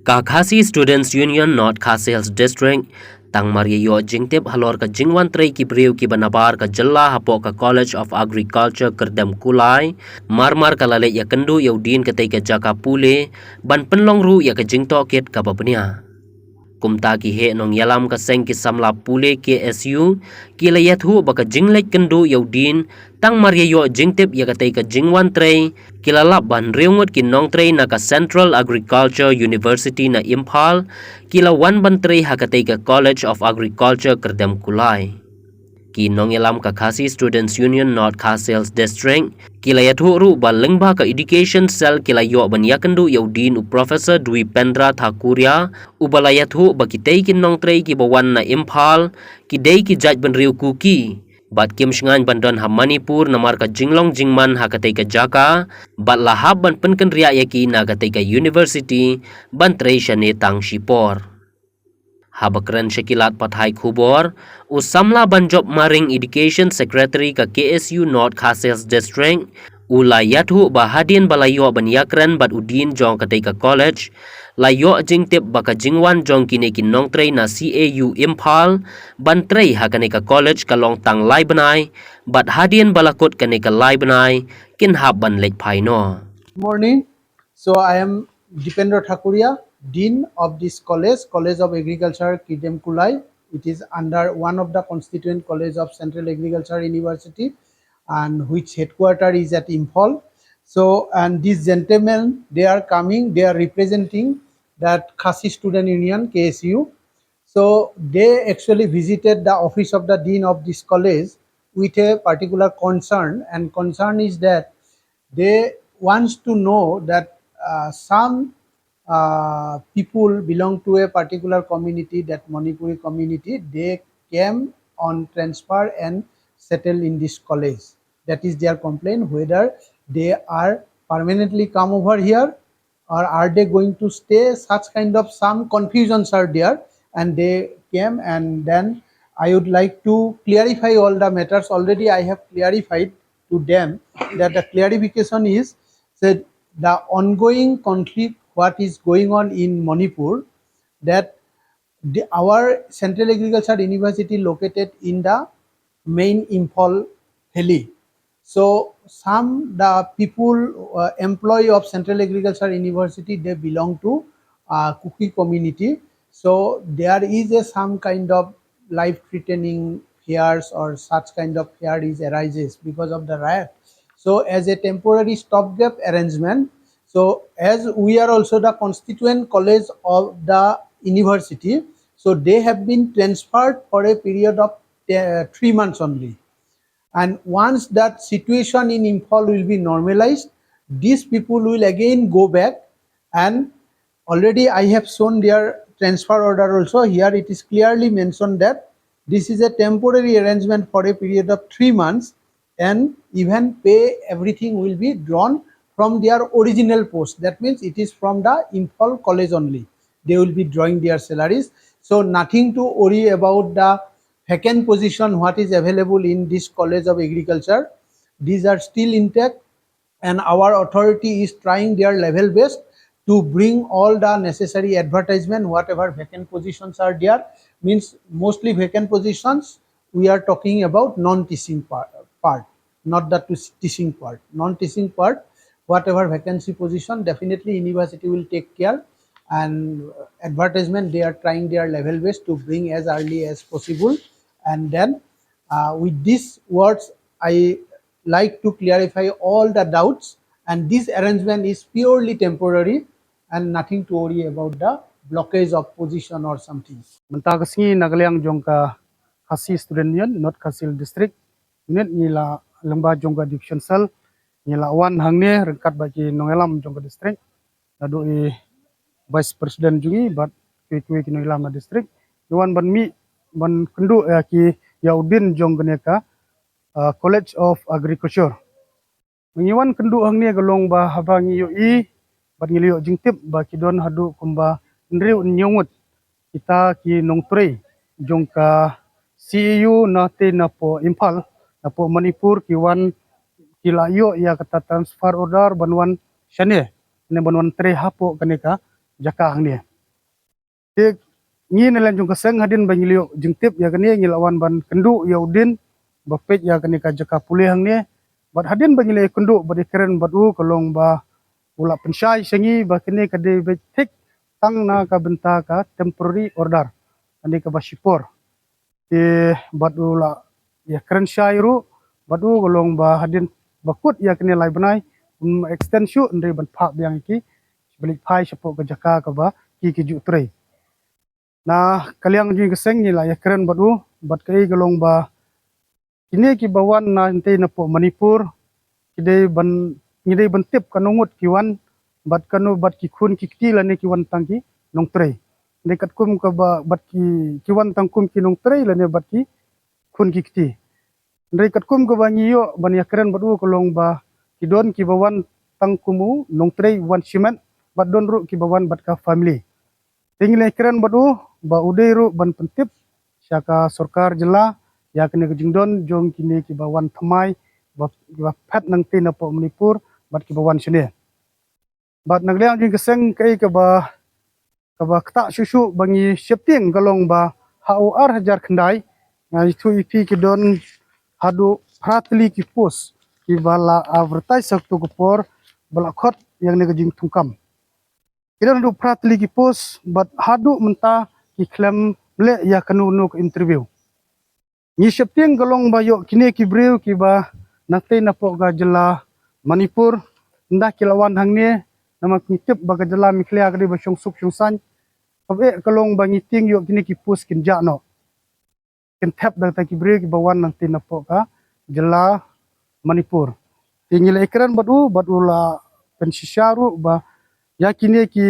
Kakasi Students Union North Khasi Hills District tang Mariyo jingtip halor ka jingwan TREI ki briu ki banabar ka jalla hapo ka College of Agriculture KYRDEMKULAI marmar ka lale ya kendu yaudin ka ka jaka pule ban penlong ru ya ka jingto kit ka babnia kumta ki he nong yalam ka seng ki samla pule KSU ki layat hu baka jinglek kendu yaudin tang Mariyo jingtip ya ka ka jingwan TREI kilala ban riungot ki nong TREI na ka Central Agriculture University na Impal kila WAN ban TREI hakatay ka College of Agriculture KYRDEMKULAI ki nong yalam ka Khasi Students Union North Khasi Hills District kila yathu ru ba lengba ka education cell kila yo ban yakendu yaudin u Professor Dwi Pendra Thakuria u balayathu ba kitay kin nong TREI ki bawan na Impal ki day ki judge ban riu KUKI bat kim SHNGAIN bandon ha Manipur namar ka jinglong jingman ha katay ka jaka bat lahab ban penken ria yaki na katay ka university ban TREI shane tang shipor habakran syakilat pathai khubor u samla banjob maring education secretary ka KSU North Khasi Hills District ula yathu bahadin balayo ban yakran bat udin jong katay ka college layo jingtip baka jingwan jong kine kin nong TREI na CAU Impal ban TREI hakane ka college ka long tang lai banai bat hadin balakot kane ka lai banai kin hab ban lek phai no. Morning. So I am Dipendra Thakuria, Dean of this college, College of Agriculture KYRDEMKULAI. It is under one of the constituent college of Central Agriculture University, and which headquarter is at Imphal. So, and these gentlemen, they are coming, they are representing that Khasi Student Union, KSU. So they actually visited the office of the Dean of this college with a particular concern, and concern is that they wants to know that some people belong to a particular community, that Manipuri community, they came on transfer and settle in this college. That is their complaint, whether they are permanently come over here or are they going to stay. Such kind of some confusions are there, and they came, and then I would like to clarify all the matters. Already I have clarified to them that the clarification is that the ongoing conflict what is going on in Manipur, that our Central Agriculture University located in the main Imphal Valley. So some the people employee of Central Agriculture University, they belong to KUKI community. So there is some kind of life-threatening fears or such kind of fear is arises because of the riot. So as a temporary stopgap arrangement, so as we are also the constituent college of the university, so they have been transferred for a period of 3 months only. And once that situation in Imphal will be normalized, these people will again go back, and already I have shown their transfer order also. Here it is clearly mentioned that this is a temporary arrangement for a period of 3 months, and even pay everything will be drawn from their original post. That means it is from the Imphal college only. They will be drawing their salaries. So nothing to worry about the vacant position what is available in this College of Agriculture. These are still intact, and our authority is trying their level best to bring all the necessary advertisement, whatever vacant positions are there. Means mostly vacant positions, we are talking about non-teaching part, not the teaching part. Non-teaching part, whatever vacancy position, definitely university will take care, and advertisement they are trying their level best to bring as early as possible. And then with these words, I like to clarify all the doubts, and this arrangement is purely temporary and nothing to worry about the blockage of position or something. Mentagasi nagaliang jongka Khasi Student Union North Khasi Hills District unit nila lemba jongka division cell nila wan hangne rengkat bagi nongelam jongka district nadu vice president jungi bat kue kino ilam na district yuan ban mi ban kendu ki yaudin jong ka College of Agriculture mengiwan kendu hangne galong ba habangi yoi bat ngiliyo jingtip ba kidon hadu kumba nriu nyongut kita ki nong TREI jongka CEU na te na po Imphal na po Manipur ki wan kilayo ya kata transfer order banwan shane ne banwan TREI hapo kaneka jaka hang ni te ngi nalan jong kaseng hadin bangilio jengtip ya kani ngilawan ban kendu ya udin bapet ya kani ka jaka pulih hang ni bat hadin bangilio kendu badi keren batu kolong ba ula pensyai sengi ba kini kade betik tang na ka benta ka temporary order ani ka basipor te batu ula ya keren syai ru batu kolong ba hadin bakut ya kini lai benai extension ndai ban phak biang ki balik phai sepo ka jaka ka ba ki ju TREI nah kaliang ji keseng ni lah ya keren batu bat kai kolong ba kini ki bawan na ente na po Manipur kidai ban ngidai bentip kanungut kiwan bat kanu bat ki khun ki kti la ne kiwan tangki nong TREI dekat kum ka ba bat ki kiwan tangkum ki nong TREI la ne bat ki khun ki kti dekat kum ka ba ngiyo ban ya keren batu kolong ba kidon ki bawan tangkumu nong TREI wan simen bat don ru ki bawan bat ka family tingile keren batu ba udai ru ban pentip syaka sarkar jela ya kene kejingdon jong kini ki bawan thamai ba phat nang tin po Manipur bat ki bawan sini bat nagliang jing keseng kai ka ba kta susu bangi septing kalong ba HOR hajar khandai ngai thu ipi ki don hadu pratli ki pos ki bala advertise sak tu kupor bala khot yang ne kejing tungkam kira du pratli ki pos bat hadu menta ki klem le ya kanu no interview ni septing galong ba yo kini ki breu ki ba nakte na po ga jela Manipur nda kilawan hang ni nama kitip ba ga jela miklia ga ba suk san abe kalong ba ngiting yo kini ki pos kin ja no kin tap da ta ki breu ki ba wan nakte na po ga jela Manipur tingil ekran badu la pensisyaru ba ya kini ki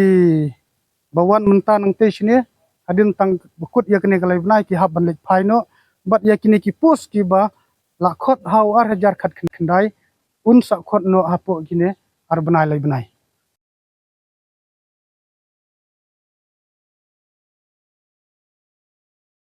bawan menta nang te sini adin tang bekut ya kini kalai benai ki hab ban lek phai no bat ya kini ki pos ki ba la khot HOR hajar khat khandai un sa khot no hapo kini ar benai lai benai